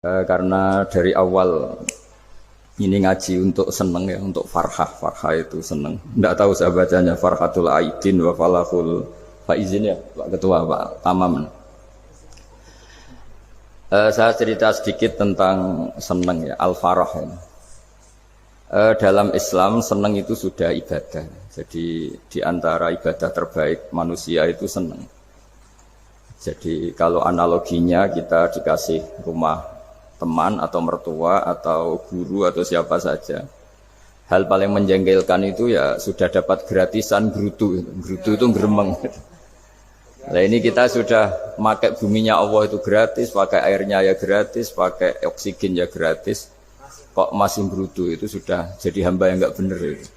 Karena dari awal ini ngaji untuk seneng ya, untuk farhah itu seneng. Tidak tahu saya bacanya Farhatul Aidin wa Falahul Faizin ya, Pak Ketua, Pak Tamam. Saya cerita sedikit tentang seneng ya, al-farah ya. Dalam Islam seneng itu sudah ibadah. Jadi di antara ibadah terbaik manusia itu seneng. Jadi kalau analoginya kita dikasih rumah teman atau mertua atau guru atau siapa saja, hal paling menjengkelkan itu ya sudah dapat gratisan gerutu itu gremeng. Nah ini kita sudah pakai buminya Allah itu gratis, pakai airnya ya gratis, pakai oksigen ya gratis, kok masih gerutu, itu sudah jadi hamba yang nggak bener itu.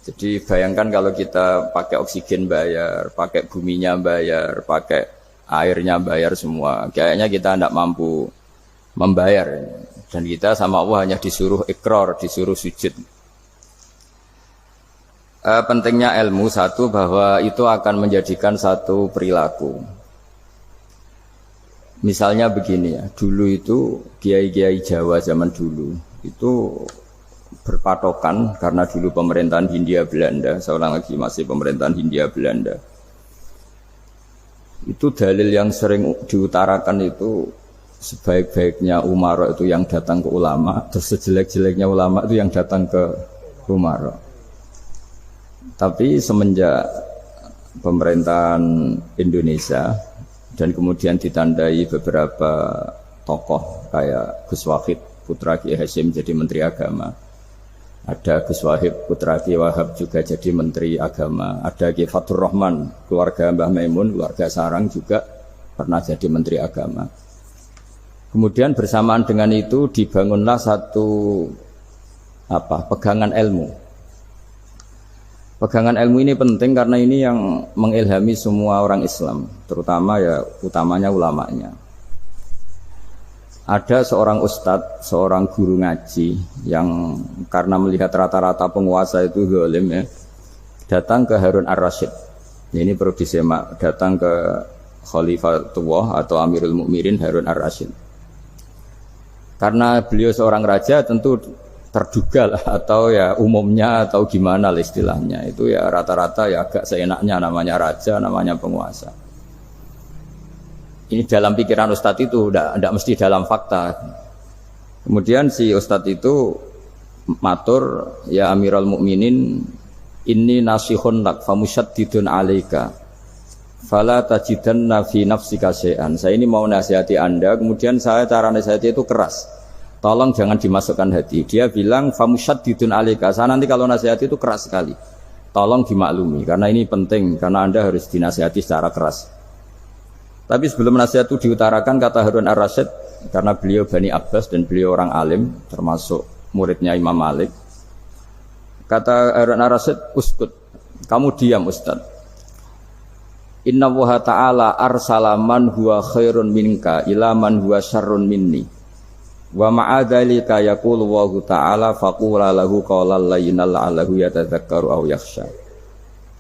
Jadi bayangkan kalau kita pakai oksigen bayar, pakai buminya bayar, pakai airnya bayar semua, kayaknya kita tidak mampu membayar, dan kita sama Allah hanya disuruh ikrar, disuruh sujud. Pentingnya ilmu satu, bahwa itu akan menjadikan satu perilaku. Misalnya begini ya, dulu itu kiai-kiai Jawa zaman dulu itu berpatokan, karena dulu pemerintahan Hindia Belanda, seorang lagi masih pemerintahan Hindia Belanda, itu dalil yang sering diutarakan itu sebaik-baiknya umara itu yang datang ke ulama, terus sejelek-jeleknya ulama itu yang datang ke umara. Tapi semenjak pemerintahan Indonesia dan kemudian ditandai beberapa tokoh kayak Gus Wahid putra Kiai Hasyim jadi Menteri Agama, ada Gus Wahid putra Kiai Wahab juga jadi Menteri Agama, ada Kiai Fatur Rahman keluarga Mbah Maimun, keluarga Sarang juga pernah jadi Menteri Agama. Kemudian bersamaan dengan itu dibangunlah satu pegangan ilmu. Pegangan ilmu ini penting karena ini yang mengilhami semua orang Islam, terutama ya utamanya ulamanya. Ada seorang ustadz, seorang guru ngaji yang karena melihat rata-rata penguasa itu zalim ya, datang ke Harun ar-Rasyid. Ini perlu disemak, datang ke Khalifatullah atau Amirul Mukminin Harun ar-Rasyid. Karena beliau seorang raja, tentu terduga lah, atau ya umumnya atau gimana lah istilahnya, itu ya rata-rata ya agak seenaknya, namanya raja, namanya penguasa. Ini dalam pikiran ustadz itu, tidak mesti dalam fakta. Kemudian si ustadz itu matur, ya Amirul Mukminin, inni nasihun lak famusyaddidun alaika fala tajidanna fi nafsika syai'an. Saya ini mau nasihati Anda, kemudian saya cara nasihati itu keras. Tolong jangan dimasukkan hati. Dia bilang famusyaddidun alaika. Saya nanti kalau nasihati itu keras sekali. Tolong dimaklumi karena ini penting, karena Anda harus dinasihati secara keras. Tapi sebelum nasihat itu diutarakan, kata Harun ar-Rasyid, karena beliau Bani Abbas dan beliau orang alim, termasuk muridnya Imam Malik. Kata Harun ar-Rasyid, uskut, kamu diam Ustaz. Inna Allaha ta'ala arsala man huwa khairun minka ila man huwa syarrun minni. Wa ma'adzalika yaqulu Allahu ta'ala faqula lahu qawlan layyinan la'allahu yatadzakkaru aw yakhsha.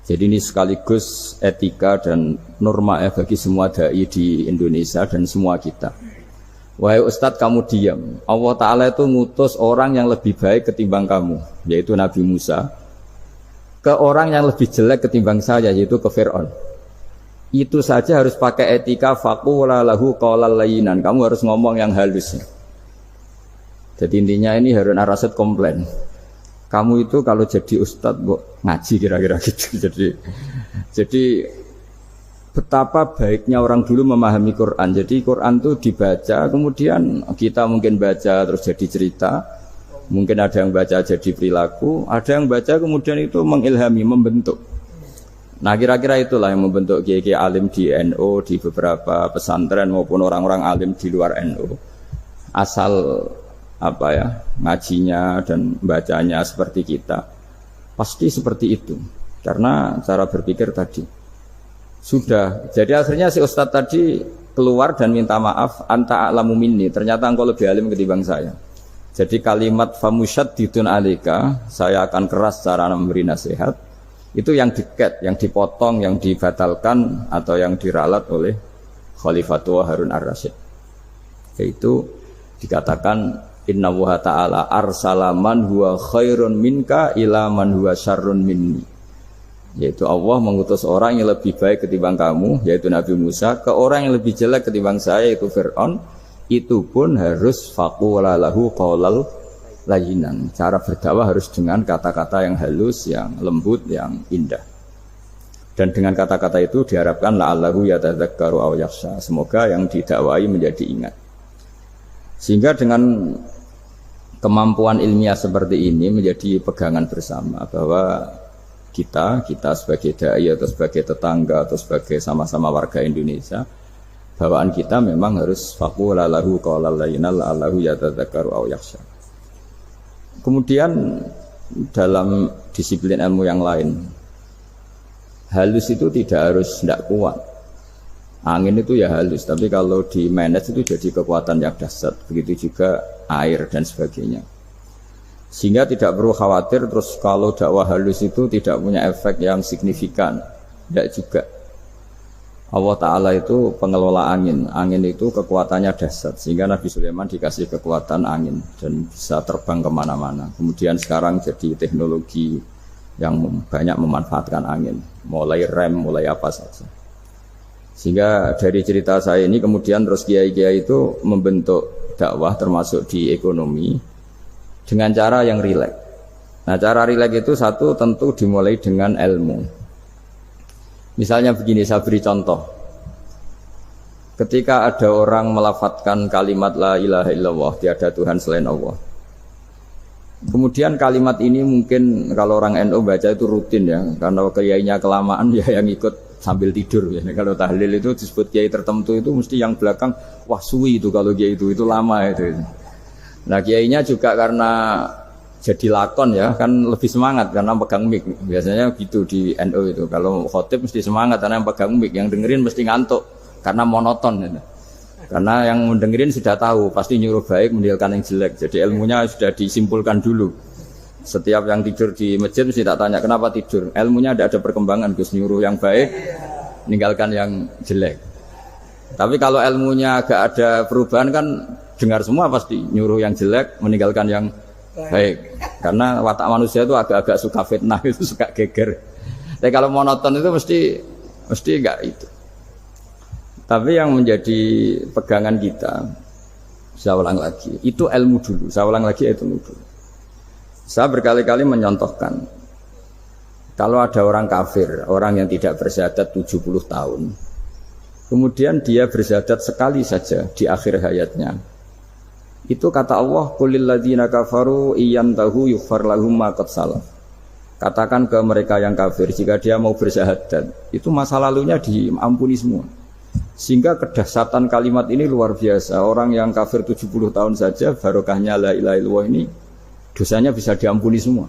Jadi ini sekaligus etika dan norma ya bagi semua dai di Indonesia dan semua kita. Wahai Ustadz, kamu diam. Allah Ta'ala itu ngutus orang yang lebih baik ketimbang kamu, yaitu Nabi Musa, ke orang yang lebih jelek ketimbang saya, yaitu ke Fir'aun. Itu saja harus pakai etika, faqula lahu qawlan layyinan. Kamu harus ngomong yang halus. Jadi intinya ini Harun ar-Rasyid komplain. Kamu itu kalau jadi ustadz ngaji kira-kira gitu. Jadi betapa baiknya orang dulu memahami Quran. Jadi Quran itu dibaca, kemudian kita mungkin baca terus jadi cerita, mungkin ada yang baca jadi perilaku, ada yang baca kemudian itu mengilhami, membentuk. Nah kira-kira itulah yang membentuk kiai-kiai alim di NU, di beberapa pesantren maupun orang-orang alim di luar NU. Asal ngajinya dan bacanya seperti kita, pasti seperti itu. Karena cara berpikir tadi sudah. Jadi akhirnya si ustadz tadi keluar dan minta maaf, anta a'lamu minni, ternyata engkau lebih alim ketimbang saya. Jadi kalimat famusyaddidun alaika, saya akan keras cara memberi nasihat, itu yang diket, yang dipotong, yang dibatalkan atau yang diralat oleh Khalifatullah Harun ar-Rasyid. Yaitu Dikatakan Inna wa ta'ala arsala man huwa khairun minka ila man huwa syarrun minni. Yaitu Allah mengutus orang yang lebih baik ketimbang kamu, yaitu Nabi Musa, ke orang yang lebih jelek ketimbang saya, yaitu Fir'aun. Itu pun harus faqula lahu qaulal layyinan. Cara berdakwah harus dengan kata-kata yang halus, yang lembut, yang indah. Dan dengan kata-kata itu diharapkan la'allahu yatadzakkaru aw yakhsha. Semoga yang didakwai menjadi ingat. Sehingga dengan kemampuan ilmiah seperti ini menjadi pegangan bersama bahwa kita sebagai dai atau sebagai tetangga atau sebagai sama-sama warga Indonesia, bawaan kita memang harus faqula lahu qaulal layyinan la'allahu yatadzakkaru aw yakhsha. Kemudian dalam disiplin ilmu yang lain, halus itu tidak kuat. Angin itu ya halus, tapi kalau di manage itu jadi kekuatan yang dahsyat. Begitu juga air dan sebagainya. Sehingga tidak perlu khawatir terus kalau dakwah halus itu tidak punya efek yang signifikan. Tidak juga. Allah Ta'ala itu pengelola angin. Angin itu kekuatannya dahsyat. Sehingga Nabi Sulaiman dikasih kekuatan angin dan bisa terbang kemana-mana. Kemudian sekarang jadi teknologi yang banyak memanfaatkan angin. Mulai rem, mulai apa saja. Sehingga dari cerita saya ini kemudian terus kiai-kiai itu membentuk dakwah termasuk di ekonomi dengan cara yang rileks. Nah, cara rileks itu satu tentu dimulai dengan ilmu. Misalnya begini, saya beri contoh. Ketika ada orang melafadzkan kalimat la ilaha illallah, tiada Tuhan selain Allah. Kemudian kalimat ini mungkin kalau orang NU baca itu rutin ya, karena kiainya kelamaan ya yang ikut sambil tidur ya. Kalau tahlil itu disebut kiai tertentu itu mesti yang belakang wah suwi itu kalau kiai itu lama itu. Nah kiainya juga karena jadi lakon ya kan lebih semangat karena pegang mic. Biasanya gitu di NU itu. Kalau khotib mesti semangat karena yang pegang mic, yang dengerin mesti ngantuk karena monoton gitu. Karena yang mendengerin sudah tahu pasti nyuruh baik meninggalkan yang jelek. Jadi ilmunya sudah disimpulkan dulu. Setiap yang tidur di masjid mesti tak tanya kenapa tidur. Ilmunya ada perkembangan, Gus, nyuruh yang baik, meninggalkan yang jelek. Tapi kalau ilmunya agak ada perubahan kan dengar semua pasti nyuruh yang jelek, meninggalkan yang baik. Karena watak manusia itu agak-agak suka fitnah, itu suka geger. Tapi kalau monoton itu mesti enggak itu. Tapi yang menjadi pegangan kita, saya ulang lagi, itu ilmu dulu. Saya ulang lagi itu ilmu dulu. Saya berkali-kali menyontohkan kalau ada orang kafir, orang yang tidak bersyahadat 70 tahun, kemudian dia bersyahadat sekali saja di akhir hayatnya. Itu kata Allah, qulil ladzina kafaru iyantahu yughfar lahum ma qad salaf. Katakan ke mereka yang kafir jika dia mau bersyahadat, itu masa lalunya diampuni semua. Sehingga kedahsyatan kalimat ini luar biasa. Orang yang kafir 70 tahun saja barokahnya la ilaha illallah ini dosanya bisa diampuni semua.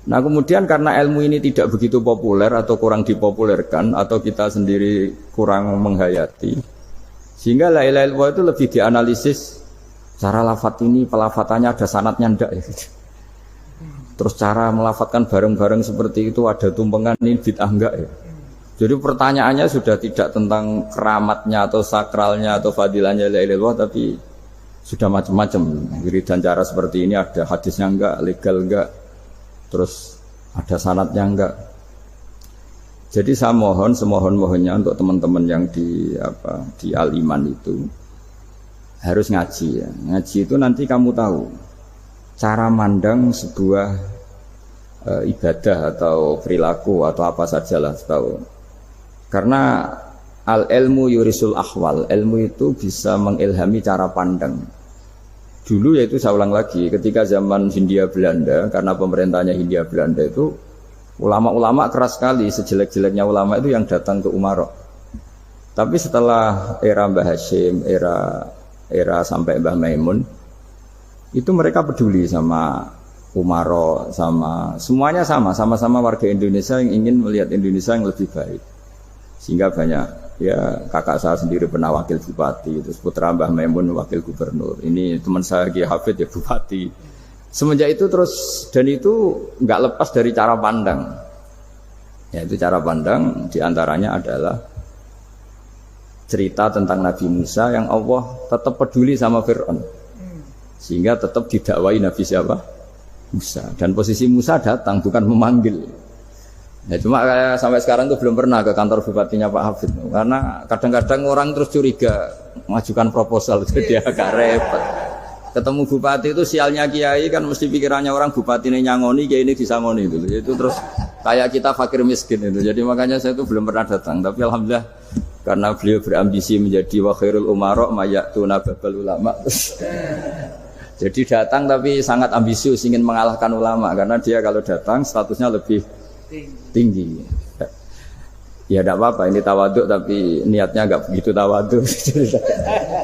Nah kemudian karena ilmu ini tidak begitu populer atau kurang dipopulerkan atau kita sendiri kurang menghayati, sehingga la ilaha illallah itu lebih dianalisis cara lafadz ini, pelafatannya ada sanadnya enggak ya. Terus cara melafatkan bareng-bareng seperti itu ada tumpengan ini bid'ah enggak ya. Jadi pertanyaannya sudah tidak tentang keramatnya atau sakralnya atau fadilahnya la ilaha illallah, tapi sudah macam-macam. Wiridan cara seperti ini ada hadisnya enggak, legal enggak, terus ada sanadnya enggak. Jadi saya mohon semohon-mohonnya untuk teman-teman yang di Al-Iman itu harus ngaji ya. Ngaji itu nanti kamu tahu cara mandang sebuah ibadah atau perilaku atau apa sajalah tahu. Karena al-ilmu yurisul ahwal, ilmu itu bisa mengilhami cara pandang. Dulu yaitu saya ulang lagi, ketika zaman Hindia Belanda, karena pemerintahnya Hindia Belanda itu ulama-ulama keras sekali, sejelek-jeleknya ulama itu yang datang ke Umaro. Tapi setelah era Mbah Hashim, era sampai Mbah Maimun, itu mereka peduli sama Umaro, sama semuanya sama-sama warga Indonesia yang ingin melihat Indonesia yang lebih baik. Sehingga banyak, ya kakak saya sendiri pernah wakil bupati, terus putra Mbah Maimun wakil gubernur, ini teman saya Kiai Hafid ya bupati. Semenjak itu terus, dan itu nggak lepas dari cara pandang. Ya itu cara pandang diantaranya adalah cerita tentang Nabi Musa yang Allah tetap peduli sama Fir'aun. Sehingga tetap didakwai Nabi siapa? Musa. Dan posisi Musa datang bukan memanggil. Ya cuma kayak sampai sekarang tuh belum pernah ke kantor bupatinya Pak Hafid. Karena kadang-kadang orang terus curiga mengajukan proposal jadi agak repot. Ketemu bupati itu sialnya kiai kan mesti pikirannya orang bupati ini nyangoni, kiai ini disangoni itu. Itu terus kayak kita fakir miskin itu. Jadi makanya saya itu belum pernah datang. Tapi alhamdulillah karena beliau berambisi menjadi wa khairul umara mayatuna babal ulama. Jadi datang tapi sangat ambisius ingin mengalahkan ulama karena dia kalau datang statusnya lebih tinggi. Ya tidak apa-apa, ini tawaduk tapi niatnya agak begitu tawaduk.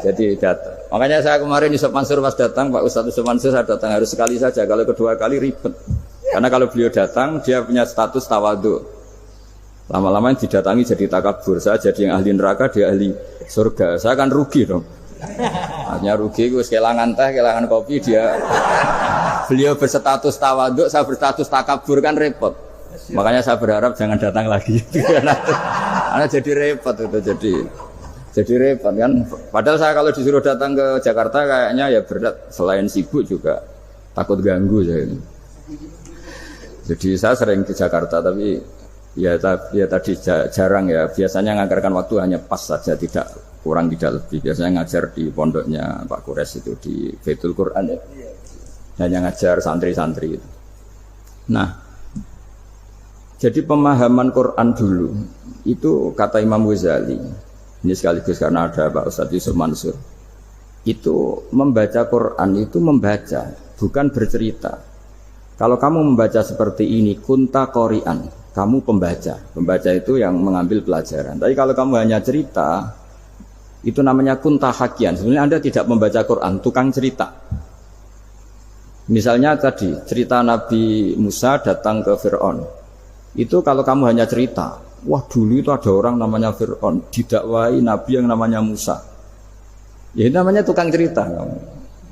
Jadi datang. Makanya saya kemarin Yusuf Mansur pas datang, Pak Ustadz Yusuf Mansur saya datang harus sekali saja. Kalau kedua kali ribet. Karena kalau beliau datang dia punya status tawaduk. Lama-lama yang didatangi jadi takabur. Saya jadi yang ahli neraka, dia ahli surga. Saya akan rugi dong. Artinya rugi, gue kehilangan teh, kehilangan kopi. Beliau berstatus tawaduk, saya berstatus takabur kan repot. Makanya saya berharap jangan datang lagi. Karena jadi repot itu jadi repot kan. Padahal saya kalau disuruh datang ke Jakarta kayaknya ya berat. Selain sibuk juga takut ganggu saya ini. Jadi saya sering di Jakarta tapi ya tadi jarang ya. Biasanya nganggarkan waktu hanya pas saja, tidak kurang tidak lebih. Biasanya ngajar di pondoknya Pak Kures itu di Baitul Quran ya. Hanya ngajar santri-santri itu. Nah, jadi pemahaman Quran dulu itu kata Imam Ghazali, ini sekaligus karena ada Pak Ustadz Yusuf Mansur, itu membaca Quran itu membaca, bukan bercerita. Kalau kamu membaca seperti ini, kunta qori'an, kamu pembaca. Pembaca itu yang mengambil pelajaran. Tapi kalau kamu hanya cerita, itu namanya kunta hakian. Sebenarnya Anda tidak membaca Quran, tukang cerita. Misalnya tadi cerita Nabi Musa datang ke Fir'aun. Itu kalau kamu hanya cerita, wah dulu itu ada orang namanya Fir'aun, didakwai Nabi yang namanya Musa. Ya itu namanya tukang cerita.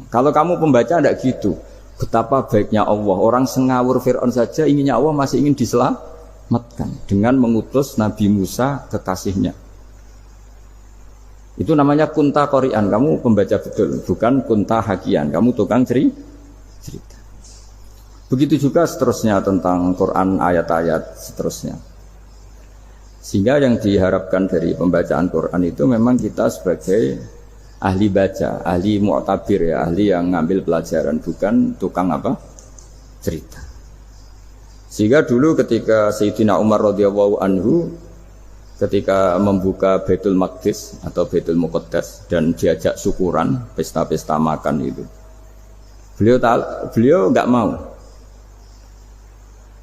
Kalau kamu pembaca tidak gitu. Betapa baiknya Allah, orang sengawur Fir'aun saja inginnya Allah masih ingin diselamatkan dengan mengutus Nabi Musa kekasihnya. Itu namanya kunta qori'an, kamu pembaca betul, bukan kunta hakian, kamu tukang cerita. Begitu juga seterusnya tentang Quran ayat-ayat seterusnya. Sehingga yang diharapkan dari pembacaan Quran itu memang kita sebagai ahli baca, ahli mu'tabir ya, ahli yang ngambil pelajaran, bukan tukang apa? Cerita. Sehingga dulu ketika Sayyidina Umar radhiyallahu anhu ketika membuka Baitul Maqdis atau Baitul Muqaddas dan diajak syukuran, pesta-pesta makan itu. Beliau enggak mau.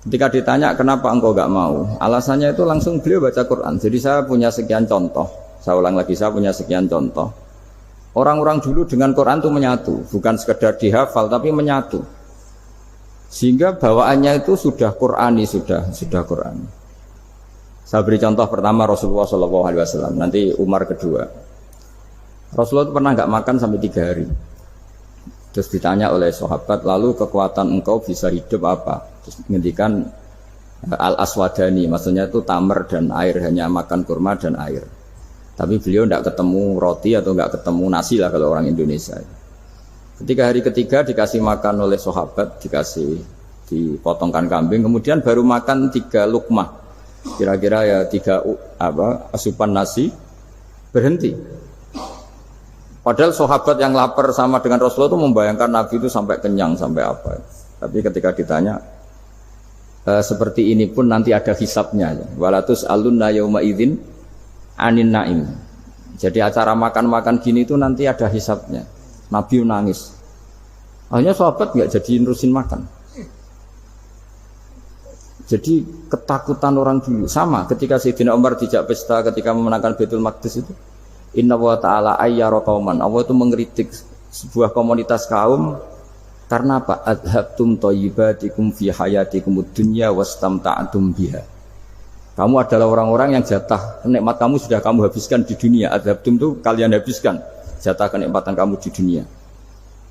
Ketika ditanya kenapa engkau enggak mau, alasannya itu langsung beliau baca Quran. Jadi saya punya sekian contoh. Saya ulang lagi, saya punya sekian contoh. Orang-orang dulu dengan Quran itu menyatu, bukan sekedar dihafal tapi menyatu. Sehingga bawaannya itu sudah Qurani, sudah Qurani. Saya beri contoh pertama Rasulullah SAW, nanti Umar kedua. Rasulullah itu pernah enggak makan sampai 3 hari. Terus ditanya oleh sahabat, lalu kekuatan engkau bisa hidup apa? Terus menghentikan al-aswadani, maksudnya itu tamar dan air, hanya makan kurma dan air. Tapi beliau tidak ketemu roti atau tidak ketemu nasi lah kalau orang Indonesia. Ketika hari ketiga dikasih makan oleh sahabat, dipotongkan kambing, kemudian baru makan 3 lukmah, kira-kira ya 3 asupan nasi, berhenti. Padahal sahabat yang lapar sama dengan Rasulullah itu membayangkan Nabi itu sampai kenyang, sampai apa. Tapi ketika ditanya, seperti ini pun nanti ada hisabnya. Walatus alunna yauma idzin anin naim. Jadi acara makan-makan gini itu nanti ada hisabnya. Nabi nangis. Akhirnya sahabat nggak jadi nerusin makan. Jadi ketakutan orang dulu sama ketika Sayyidina Umar dijak pesta ketika memenangkan Baitul Maqdis itu. Inna wa ta'ala ayyara qauman. Allah itu mengkritik sebuah komunitas kaum karena apa? Adhabtum thayyibatikum fi hayatikum dunya wastamta'tum biha. Kamu adalah orang-orang yang jatah nikmat kamu sudah kamu habiskan di dunia. Adhabtum itu kalian habiskan jatah kenikmatan kamu di dunia.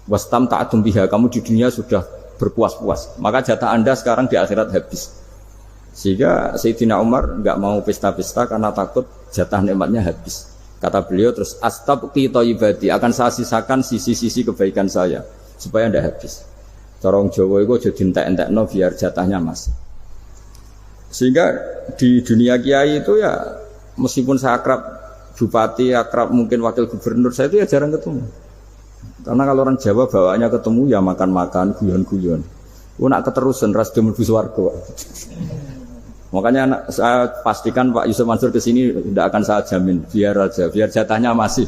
Wastamta'tum biha, kamu di dunia sudah berpuas-puas. Maka jatah Anda sekarang di akhirat habis. Sehingga Sayyidina Umar enggak mau pesta-pesta karena takut jatah nikmatnya habis. Kata beliau terus astabqi thayyibati, akan saya sisakan sisi-sisi kebaikan saya supaya tidak habis. Corong Jawa itu aja dientek-entekno biar jatahnya Mas. Sehingga di dunia kiai itu ya meskipun saya akrab bupati, akrab mungkin wakil gubernur, saya itu ya jarang ketemu. Karena kalau orang Jawa bawaannya ketemu ya makan-makan, guyon-guyon. Nak keterusan ras demen buswarga. Makanya saya pastikan Pak Yusuf Mansur ke sini tidak akan saya jamin, biar aja, biar jatahnya masih.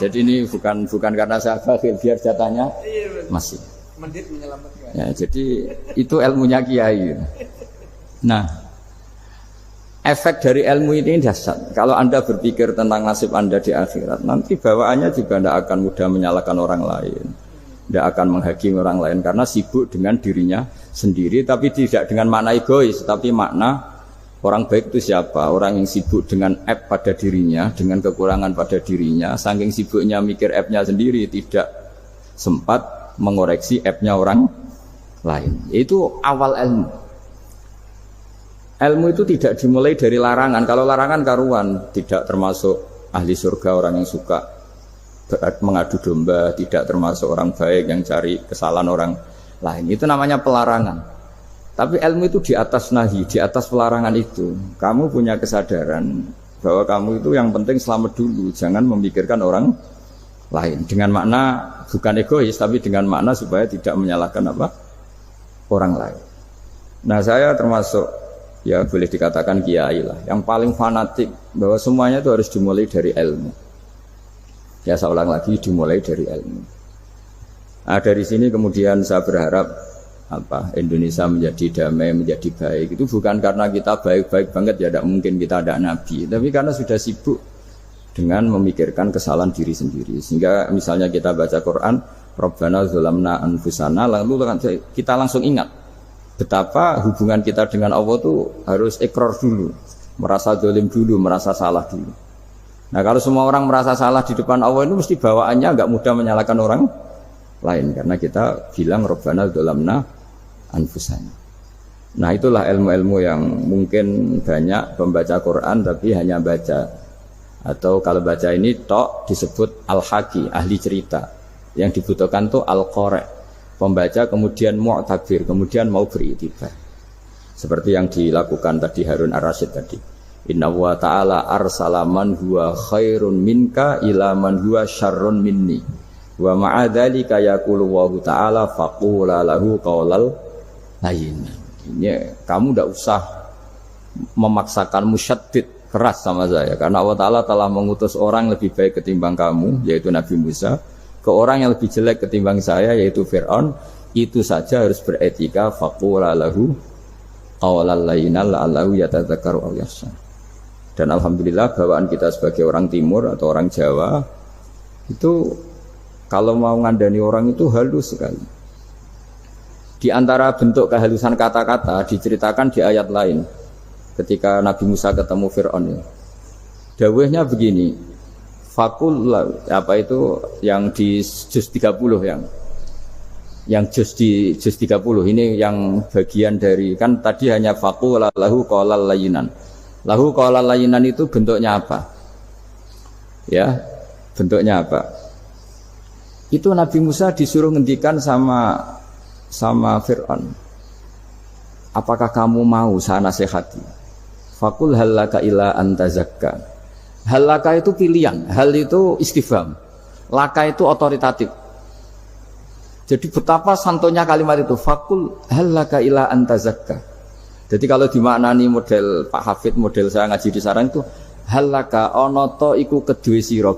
Jadi ini bukan karena saya bakhil, biar jatahnya masih. Mendit menyelamatkan. Ya, jadi itu ilmunya kiai. Nah, efek dari ilmu ini dahsyat. Kalau Anda berpikir tentang nasib Anda di akhirat, nanti bawaannya juga tidak akan mudah menyalahkan orang lain, tidak akan menghakimi orang lain karena sibuk dengan dirinya sendiri, tapi tidak dengan makna egois, tapi makna orang baik itu siapa? Orang yang sibuk dengan aib pada dirinya, dengan kekurangan pada dirinya, saking sibuknya mikir aibnya sendiri, tidak sempat mengoreksi aibnya orang lain. Itu awal ilmu. Ilmu itu tidak dimulai dari larangan. Kalau larangan karuan, tidak termasuk ahli surga orang yang suka mengadu domba, tidak termasuk orang baik yang cari kesalahan orang lain. Itu namanya pelarangan. Tapi ilmu itu di atas nahi, di atas pelarangan itu. Kamu punya kesadaran bahwa kamu itu yang penting selamat dulu, jangan memikirkan orang lain. Dengan makna bukan egois, tapi dengan makna supaya tidak menyalahkan orang lain. Nah, saya termasuk ya boleh dikatakan kiai lah, yang paling fanatik bahwa semuanya itu harus dimulai dari ilmu. Ya saya ulang lagi, dimulai dari ilmu. Nah, dari sini kemudian saya berharap Indonesia menjadi damai, menjadi baik. Itu bukan karena kita baik-baik banget, ya tidak mungkin kita ada nabi, tapi karena sudah sibuk dengan memikirkan kesalahan diri sendiri. Sehingga misalnya kita baca Quran, Rabbana zalamna anfusana, lalu kita langsung ingat betapa hubungan kita dengan Allah itu harus ikrar dulu, merasa zalim dulu, merasa salah dulu. Nah, kalau semua orang merasa salah di depan Allah itu mesti bawaannya enggak mudah menyalahkan orang lain, karena kita bilang Rabbana zalamna anfusana. Nah, itulah ilmu-ilmu yang mungkin banyak pembaca Quran tapi hanya baca, atau kalau baca ini tok disebut al-haki, ahli cerita. Yang dibutuhkan tuh al-qari, pembaca kemudian mu'tabir, kemudian mau beriktibar. Seperti yang dilakukan tadi Harun ar-Rasyid tadi. Inna wa ta'ala arsala man huwa khairun minka ila man huwa syarrun minni. Wa ma'adzalika yaqulu wa ta'ala faqula lahu qaulal layyin. Ini kamu tidak usah memaksakan musyaddid keras sama saya, karena Allah Ta'ala telah mengutus orang lebih baik ketimbang kamu, yaitu Nabi Musa, ke orang yang lebih jelek ketimbang saya, yaitu Fir'aun. Itu saja harus beretika. Faqula lahu qawlal layyinal la'allahu yatadzakkaru aw yakhsha. Dan alhamdulillah bawaan kita sebagai orang timur atau orang Jawa itu kalau mau ngandani orang itu halus sekali. Di antara bentuk kehalusan kata-kata diceritakan di ayat lain. Ketika Nabi Musa ketemu Fir'aun, dawuhnya begini, fakul itu yang di juz 30 yang juz di juz 30 ini yang bagian dari, kan tadi hanya fakul lahu qaulal layyinan. Lahu qaulal layyinan itu bentuknya apa? Ya, bentuknya apa? Itu Nabi Musa disuruh ngendikan sama Fir'aun. Apakah kamu mau saya nasihati? Fakul halaka ila antazakka. Halaka itu pilihan, hal itu istifham, laka itu otoritatif. Jadi betapa santonya kalimat itu, fakul halaka ila antazakka. Jadi kalau dimaknani model Pak Hafid, model saya ngaji di sarang itu, halaka onoto iku kedue sira,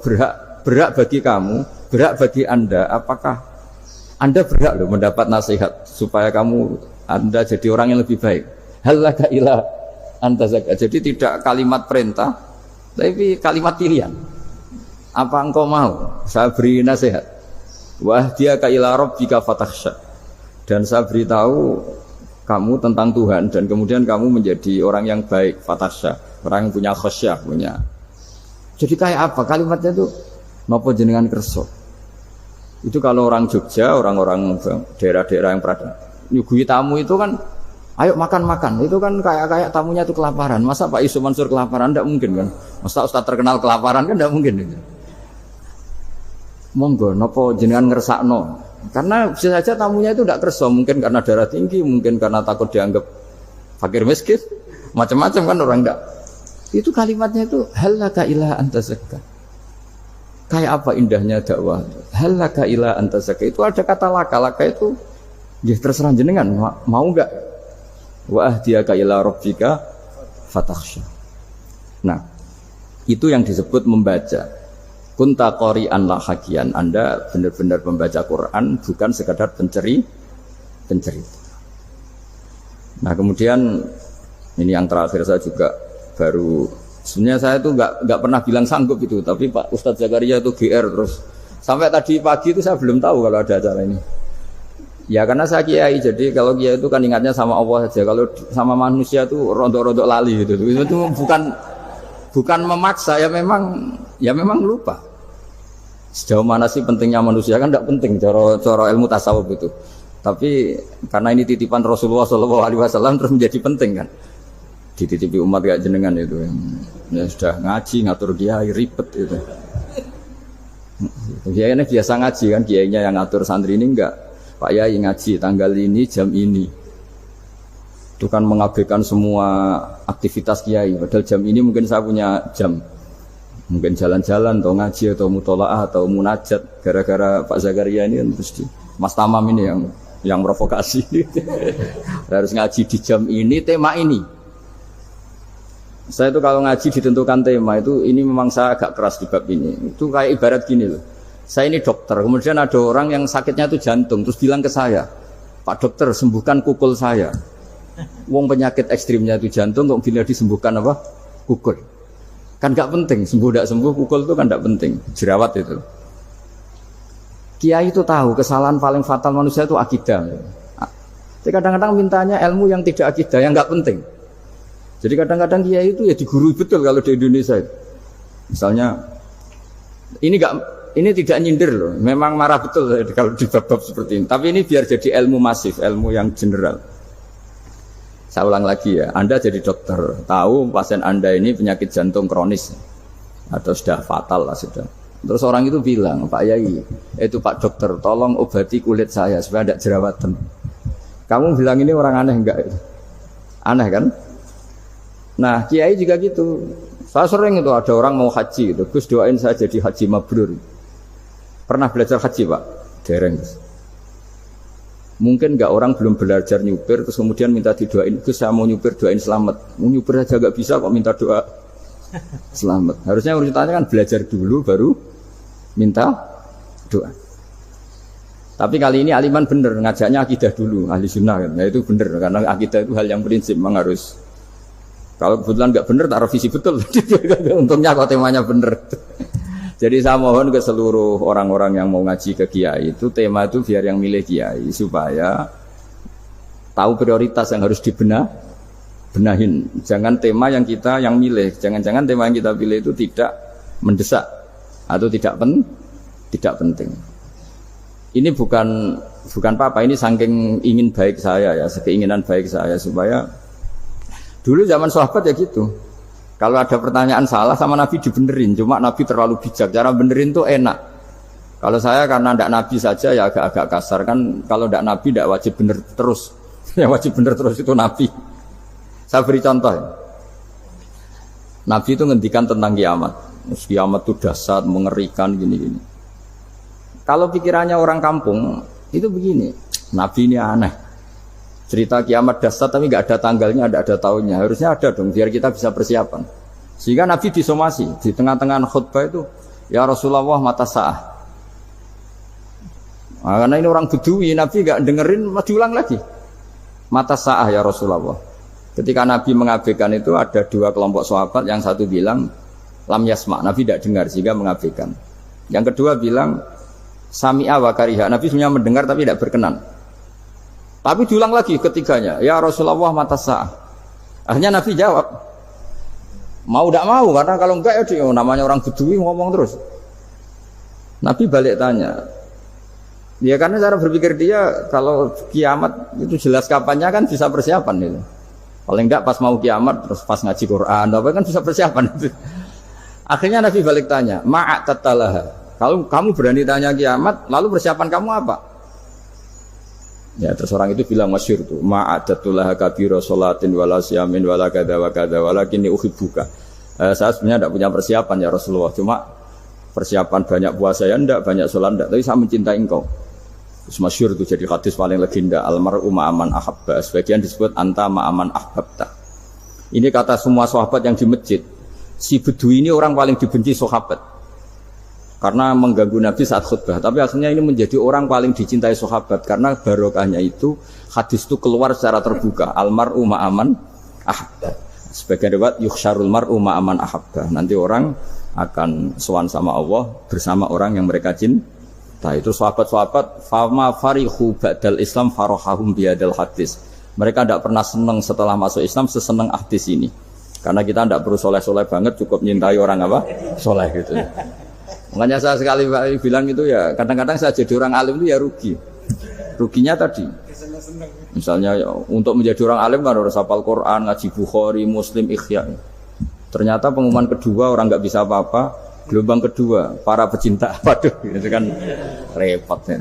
berhak bagi kamu, berhak bagi Anda. Apakah Anda berhak loh mendapat nasihat supaya Anda jadi orang yang lebih baik? Halaka ila antazakka. Jadi tidak kalimat perintah, tapi kalimat pilihan. Apa engkau mau saya beri nasihat? Wah dia ka ila rabbika fatakhsha. Dan saya beritahu kamu tentang Tuhan, dan kemudian kamu menjadi orang yang baik, fatakhsha, orang yang punya khasyah, punya. Jadi kayak apa kalimatnya itu? Napa jenengan kersa? Itu kalau orang Jogja, orang-orang daerah-daerah yang pernah nyuguhi tamu itu kan Ayo makan-makan. Itu kan kayak tamunya itu kelaparan. Masa Pak Yusuf Mansur kelaparan? Tidak mungkin kan. Masa Ustaz terkenal kelaparan kan tidak mungkin. Monggo, nopo jenengan ngersakno. Karena bisa saja tamunya itu tidak kerso. Mungkin karena darah tinggi, mungkin karena takut dianggap fakir miskin. Macam-macam kan orang enggak. Itu kalimatnya itu halaka ila anta zakka. Kayak apa indahnya dakwah. Halaka ila anta zakka. Itu ada kata laka itu ya terserah jenengan mau enggak? Wa ahdiyaka ila rabbika fatakhsha. Nah, itu yang disebut membaca. Kunta qari'an la hakian. Anda benar-benar membaca Quran, bukan sekadar pencerita. Nah, kemudian ini yang terakhir saya juga baru sebenarnya saya itu enggak pernah bilang sanggup itu, tapi Pak Ustadz Zakaria itu GR terus. Sampai tadi pagi itu saya belum tahu kalau ada acara ini. Ya karena saya kiai, jadi kalau kiai itu kan ingatnya sama Allah saja. Kalau sama manusia itu rontok-rontok lali gitu. Itu bukan memaksa, ya memang lupa. Sejauh mana sih pentingnya manusia kan tidak penting cara ilmu tasawuf itu. Tapi karena ini titipan Rasulullah SAW terus menjadi penting kan. Dititipi umat gak jenengan itu. Ya sudah ngaji ngatur kiai ribet itu. Kiainya biasa ngaji kan, kiainya yang ngatur santri ini enggak. Pak Yai ngaji tanggal ini jam ini. Itu kan mengabaikan semua aktivitas kiai. Padahal jam ini mungkin saya punya jam. Mungkin jalan-jalan atau ngaji atau mutolaah atau munajat. Gara-gara Pak Zakaria ini terus Mas Tamam ini yang provokasi. Harus ngaji di jam ini, tema ini. Saya itu kalau ngaji ditentukan tema itu, ini memang saya agak keras di bab ini. Itu kayak ibarat gini loh. Saya ini dokter, kemudian ada orang yang sakitnya itu jantung, terus bilang ke saya, Pak dokter sembuhkan kukul saya. Wong penyakit ekstrimnya itu jantung, kok bila disembuhkan apa? Kukul. Kan gak penting, sembuh tidak sembuh, kukul itu kan gak penting, jerawat itu. Kiai itu tahu kesalahan paling fatal manusia itu akidah. Jadi kadang-kadang mintanya ilmu yang tidak akidah, yang gak penting. Jadi kadang-kadang kiai itu ya digurui betul kalau di Indonesia itu. Misalnya, ini tidak nyindir loh, memang marah betul kalau di bab-bab seperti ini. Tapi ini biar jadi ilmu masif, ilmu yang general. Saya ulang lagi ya, Anda jadi dokter, tahu pasien Anda ini penyakit jantung kronis atau sudah fatal lah sudah. Terus orang itu bilang, Pak Yai, itu Pak dokter, tolong obati kulit saya supaya tidak jerawatan. Kamu bilang ini orang aneh enggak? Aneh kan? Nah, kiai juga gitu. Saya sering itu ada orang mau haji gitu, Gus doain saya jadi haji mabrur. Pernah belajar haji Pak? Dereng. Mungkin enggak orang belum belajar nyupir terus kemudian minta didoain, Gus saya mau nyupir doain selamat. Mau nyupir aja enggak bisa kok minta doa selamat. Harusnya urutannya kan belajar dulu baru minta doa. Tapi kali ini aliman bener ngajaknya akidah dulu, ahli sunnah kan. Nah itu bener karena akidah itu hal yang prinsip memang harus. Kalau kebetulan enggak bener tak revisi betul. Untungnya kok temanya bener. Jadi saya mohon ke seluruh orang-orang yang mau ngaji ke kiai itu tema itu biar yang milih kiai supaya tahu prioritas yang harus benahin. Jangan tema yang kita yang milih, jangan-jangan tema yang kita pilih itu tidak mendesak atau tidak penting. Ini bukan apa-apa, ini saking ingin baik saya ya, keinginan baik saya supaya dulu zaman sahabat ya gitu. Kalau ada pertanyaan salah sama Nabi dibenerin, cuma Nabi terlalu bijak. Cara benerin tuh enak. Kalau saya karena tidak Nabi saja ya agak-agak kasar kan. Kalau tidak Nabi tidak wajib bener terus. Yang wajib bener terus itu Nabi. Saya beri contoh. Ya. Nabi itu ngendikan tentang kiamat. Kiamat itu dahsyat, mengerikan gini-gini. Kalau pikirannya orang kampung itu begini. Nabi ini aneh. Cerita kiamat dahsyat tapi nggak ada tanggalnya, ada tahunnya. Harusnya ada dong, biar kita bisa persiapan. Sehingga Nabi disomasi di tengah-tengah khutbah itu, ya Rasulullah mata sa'ah. Nah, karena ini orang Bedui, Nabi nggak dengerin, diulang lagi. Mata sa'ah ya Rasulullah. Ketika Nabi mengabaikan itu ada dua kelompok sahabat, yang satu bilang lam yasma, Nabi tidak dengar sehingga mengabaikan. Yang kedua bilang sami'a wa kariha, Nabi sebenarnya mendengar tapi tidak berkenan. Tapi diulang lagi ketiganya, ya Rasulullah mata sa'ah. Akhirnya Nabi jawab, mau tidak mau, karena kalau enggak ya namanya orang Bedui ngomong terus. Nabi balik tanya, Ya karena cara berpikir dia kalau kiamat itu jelas kapannya kan bisa persiapan itu. Paling enggak pas mau kiamat terus pas ngaji Quran apa kan bisa persiapan itu. Akhirnya Nabi balik tanya, ma'atatalaha. Kalau kamu berani tanya kiamat, lalu persiapan kamu apa? Ya terus orang itu bilang masyhur tuh, ma'atatulaha kabira sholatin wala siyamin wala kada wa kada walakinni uhibbuka. Saya sebenarnya tidak punya persiapan ya Rasulullah, cuma persiapan banyak puasa ya enggak, banyak sholat enggak, tapi saya mencintai engkau. Terus masyhur itu jadi hadis paling legenda, almar'u ma'aman ahabba, sebagian disebut anta ma'aman ahbabta. Ini kata semua sahabat yang di masjid. Si Bedui ini orang paling dibenci sahabat karena mengganggu Nabi saat khutbah, tapi akhirnya ini menjadi orang paling dicintai sahabat karena barokahnya itu hadis itu keluar secara terbuka, almar'u ma'aman ahabba. Sebagian riwayat yukhsyarul mar'u ma'aman ahabba, nanti orang akan sowan sama Allah bersama orang yang mereka cinta. Itu sahabat-sahabat fama farihu ba'dal Islam farahahum biadal hadis. Mereka tidak pernah senang setelah masuk Islam sesenang hadis ini. Karena kita tidak perlu soleh-soleh banget, cukup nyintai orang apa? Soleh gitu. Makanya saya sekali bilang itu ya, kadang-kadang saya jadi orang alim itu ya rugi. Ruginya tadi. Misalnya ya, untuk menjadi orang alim kan harus hafal Quran, ngaji Bukhari, Muslim, Ikhya. Ternyata pengumuman kedua orang nggak bisa apa-apa. Gelombang kedua para pecinta, waduh, itu kan repot ya.